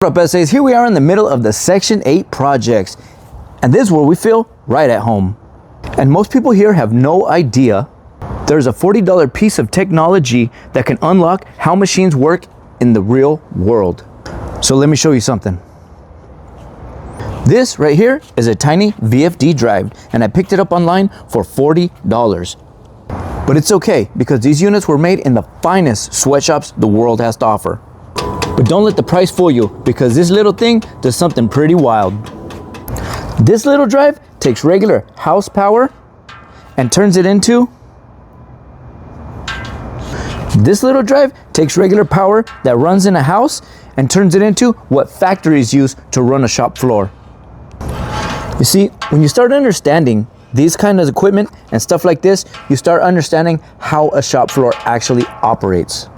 What up, SAs? Here we are in the middle of the Section 8 projects, and this is where we feel right at home. And most people here have no idea there's a $40 piece of technology that can unlock how machines work in the real world. So let me show you something. This right here is a tiny VFD drive, and I picked it up online for $40. But it's okay, because these units were made in the finest sweatshops the world has to offer. But don't let the price fool you, because this little thing does something pretty wild. This little drive takes regular house power and turns it into... This little drive takes regular power that runs in a house and turns it into what factories use to run a shop floor. You see, when you start understanding these kind of equipment and stuff like this, you start understanding how a shop floor actually operates.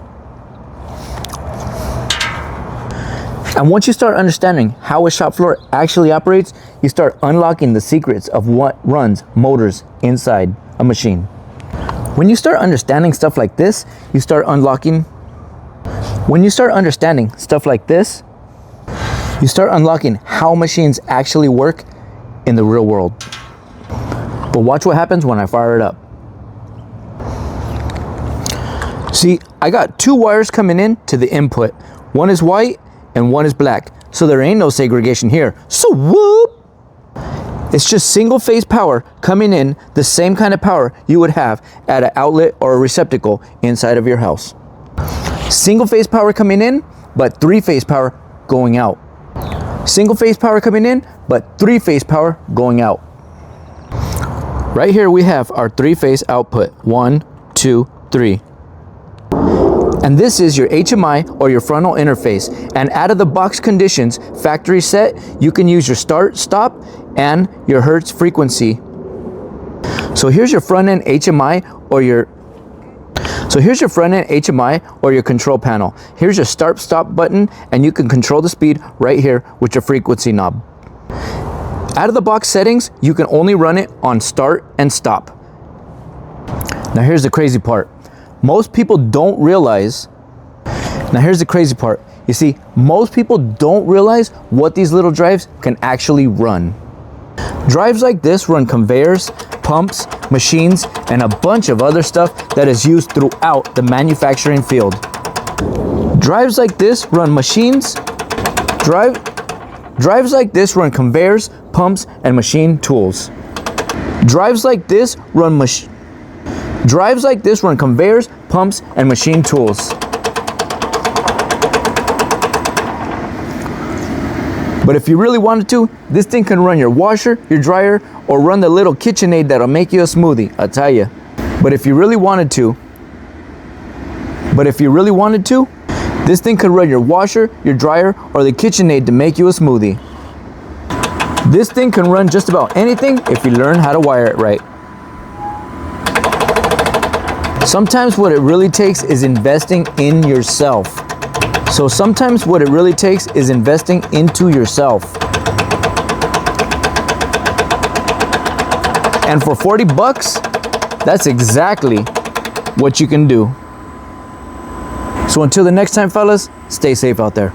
And once you start understanding how a shop floor actually operates, you start unlocking the secrets of what runs motors inside a machine. When you start understanding stuff like this, you start unlocking how machines actually work in the real world. But watch what happens when I fire it up. See, I got two wires coming in to the input. One is white and one is black, so there ain't no segregation here. So whoop! It's just single phase power coming in, the same kind of power you would have at an outlet or a receptacle inside of your house. Single phase power coming in, but three phase power going out. Single phase power coming in, but three phase power going out. Right here we have our three phase output. 1, 2, 3. And this is your HMI or your frontal interface. And out of the box conditions, factory set, you can use your start, stop, and your hertz frequency. So here's your front end HMI or your control panel. Here's your start stop button, and you can control the speed right here with your frequency knob. Out of the box settings, you can only run it on start and stop. Now here's the crazy part. Most people don't realize, you see, most people don't realize what these little drives can actually run. Drives like this run conveyors, pumps, machines, and a bunch of other stuff that is used throughout the manufacturing field. Drives like this run conveyors, pumps, and machine tools. Drives like this run conveyors, pumps, and machine tools. But if you really wanted to, this thing can run your washer, your dryer, or run the little KitchenAid that'll make you a smoothie, I tell ya. But if you really wanted to, this thing could run your washer, your dryer, or the KitchenAid to make you a smoothie. This thing can run just about anything if you learn how to wire it right. Sometimes what it really takes is investing in yourself. Into yourself. And for $40, that's exactly what you can do. So until the next time, fellas, stay safe out there.